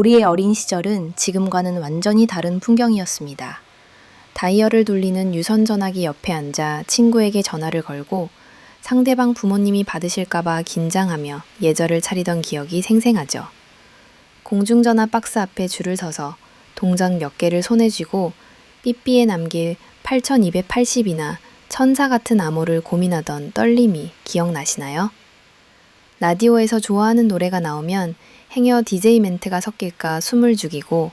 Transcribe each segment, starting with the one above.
우리의 어린 시절은 지금과는 완전히 다른 풍경이었습니다. 다이얼을 돌리는 유선 전화기 옆에 앉아 친구에게 전화를 걸고 상대방 부모님이 받으실까봐 긴장하며 예절을 차리던 기억이 생생하죠. 공중전화 박스 앞에 줄을 서서 동전 몇 개를 손에 쥐고 삐삐에 남길 8280이나 천사 같은 암호를 고민하던 떨림이 기억나시나요? 라디오에서 좋아하는 노래가 나오면 행여 DJ 멘트가 섞일까 숨을 죽이고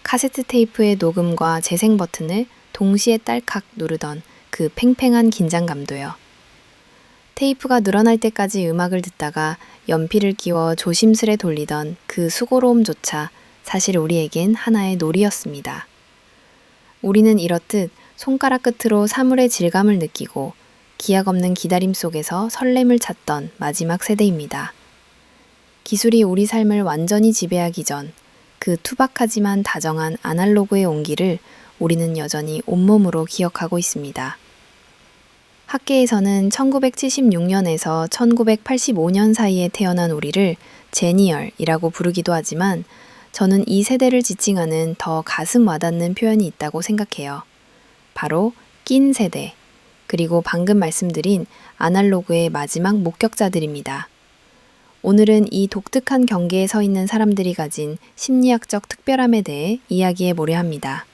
카세트 테이프의 녹음과 재생 버튼을 동시에 딸칵 누르던 그 팽팽한 긴장감도요. 테이프가 늘어날 때까지 음악을 듣다가 연필을 끼워 조심스레 돌리던 그 수고로움조차 사실 우리에겐 하나의 놀이였습니다. 우리는 이렇듯 손가락 끝으로 사물의 질감을 느끼고 기약 없는 기다림 속에서 설렘을 찾던 마지막 세대입니다. 기술이 우리 삶을 완전히 지배하기 전 그 투박하지만 다정한 아날로그의 온기를 우리는 여전히 온몸으로 기억하고 있습니다. 학계에서는 1976년에서 1985년 사이에 태어난 우리를 제니얼이라고 부르기도 하지만 저는 이 세대를 지칭하는 더 가슴 와닿는 표현이 있다고 생각해요. 바로 낀 세대, 그리고 방금 말씀드린 아날로그의 마지막 목격자들입니다. 오늘은 이 독특한 경계에 서 있는 사람들이 가진 심리학적 특별함에 대해 이야기해 보려 합니다.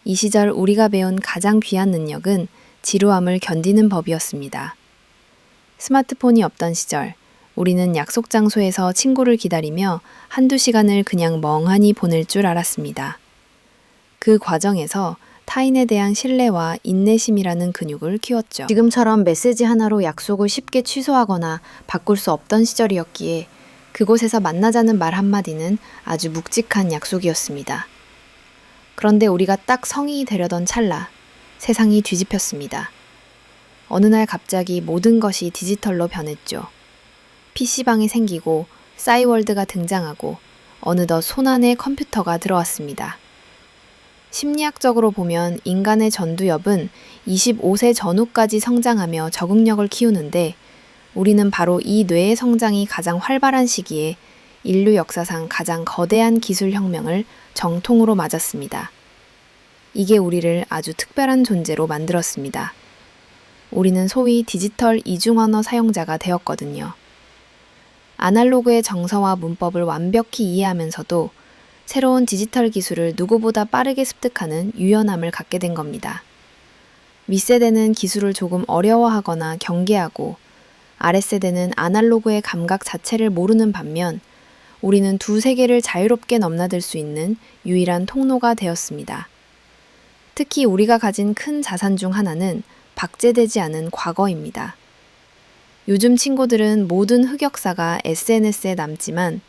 이 시절 우리가 배운 가장 귀한 능력은 지루함을 견디는 법이었습니다. 스마트폰이 없던 시절, 우리는 약속 장소에서 친구를 기다리며 한두 시간을 그냥 멍하니 보낼 줄 알았습니다. 그 과정에서 타인에 대한 신뢰와 인내심이라는 근육을 키웠죠. 지금처럼 메시지 하나로 약속을 쉽게 취소하거나 바꿀 수 없던 시절이었기에 그곳에서 만나자는 말 한마디는 아주 묵직한 약속이었습니다. 그런데 우리가 딱 성인이 되려던 찰나 세상이 뒤집혔습니다. 어느 날 갑자기 모든 것이 디지털로 변했죠. PC방이 생기고 싸이월드가 등장하고 어느덧 손안에 컴퓨터가 들어왔습니다. 심리학적으로 보면 인간의 전두엽은 25세 전후까지 성장하며 적응력을 키우는데 우리는 바로 이 뇌의 성장이 가장 활발한 시기에 인류 역사상 가장 거대한 기술 혁명을 정통으로 맞았습니다. 이게 우리를 아주 특별한 존재로 만들었습니다. 우리는 소위 디지털 이중언어 사용자가 되었거든요. 아날로그의 정서와 문법을 완벽히 이해하면서도 새로운 디지털 기술을 누구보다 빠르게 습득하는 유연함을 갖게 된 겁니다. 윗세대는 기술을 조금 어려워하거나 경계하고 아랫세대는 아날로그의 감각 자체를 모르는 반면 우리는 두 세계를 자유롭게 넘나들 수 있는 유일한 통로가 되었습니다. 특히 우리가 가진 큰 자산 중 하나는 박제되지 않은 과거입니다. 요즘 친구들은 모든 흑역사가 SNS에 남지만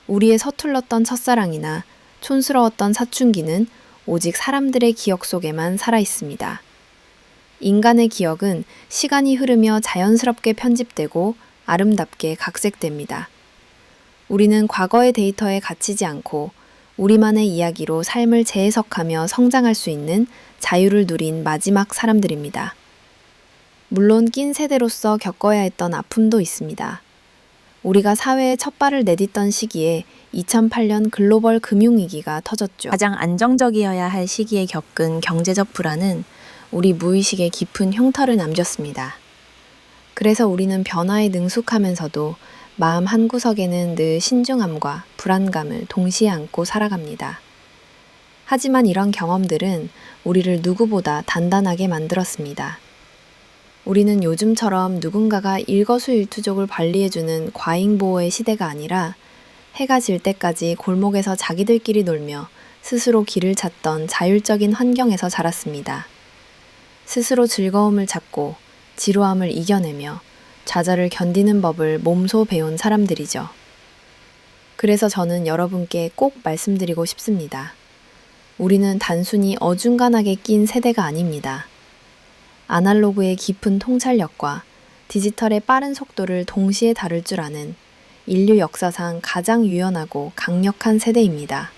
우리의 서툴렀던 첫사랑이나 촌스러웠던 사춘기는 오직 사람들의 기억 속에만 살아 있습니다. 인간의 기억은 시간이 흐르며 자연스럽게 편집되고 아름답게 각색됩니다. 우리는 과거의 데이터에 갇히지 않고 우리만의 이야기로 삶을 재해석하며 성장할 수 있는 자유를 누린 마지막 사람들입니다. 물론 낀 세대로서 겪어야 했던 아픔도 있습니다. 우리가 사회에 첫 발을 내딛던 시기에 2008년 글로벌 금융위기가 터졌죠. 가장 안정적이어야 할 시기에 겪은 경제적 불안은 우리 무의식에 깊은 흉터를 남겼습니다. 그래서 우리는 변화에 능숙하면서도 마음 한구석에는 늘 신중함과 불안감을 동시에 안고 살아갑니다. 하지만 이런 경험들은 우리를 누구보다 단단하게 만들었습니다. 우리는 요즘처럼 누군가가 일거수일투족을 관리해주는 과잉보호의 시대가 아니라 해가 질 때까지 골목에서 자기들끼리 놀며 스스로 길을 찾던 자율적인 환경에서 자랐습니다. 스스로 즐거움을 찾고 지루함을 이겨내며 좌절을 견디는 법을 몸소 배운 사람들이죠. 그래서 저는 여러분께 꼭 말씀드리고 싶습니다. 우리는 단순히 어중간하게 낀 세대가 아닙니다. 아날로그의 깊은 통찰력과 디지털의 빠른 속도를 동시에 다룰 줄 아는 인류 역사상 가장 유연하고 강력한 세대입니다.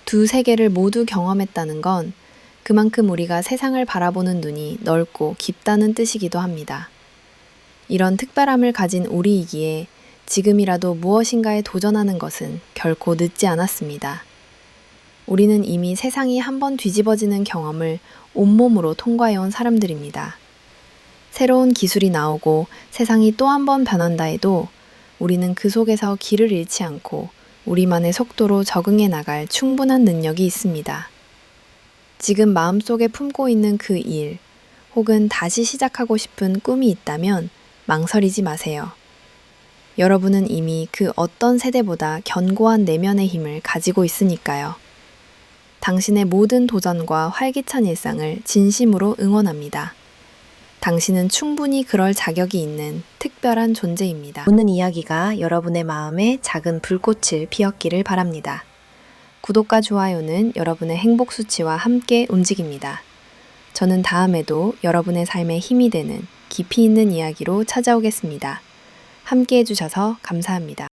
두 세계를 모두 경험했다는 건 그만큼 우리가 세상을 바라보는 눈이 넓고 깊다는 뜻이기도 합니다. 이런 특별함을 가진 우리이기에 지금이라도 무엇인가에 도전하는 것은 결코 늦지 않았습니다. 우리는 이미 세상이 한번 뒤집어지는 경험을 온몸으로 통과해온 사람들입니다. 새로운 기술이 나오고 세상이 또 한 번 변한다 해도 우리는 그 속에서 길을 잃지 않고 우리만의 속도로 적응해 나갈 충분한 능력이 있습니다. 지금 마음속에 품고 있는 그 일, 혹은 다시 시작하고 싶은 꿈이 있다면 망설이지 마세요. 여러분은 이미 그 어떤 세대보다 견고한 내면의 힘을 가지고 있으니까요. 당신의 모든 도전과 활기찬 일상을 진심으로 응원합니다. 당신은 충분히 그럴 자격이 있는 특별한 존재입니다. 오늘 이야기가 여러분의 마음에 작은 불꽃을 피웠기를 바랍니다. 구독과 좋아요는 여러분의 행복 수치와 함께 움직입니다. 저는 다음에도 여러분의 삶에 힘이 되는 깊이 있는 이야기로 찾아오겠습니다. 함께 해주셔서 감사합니다.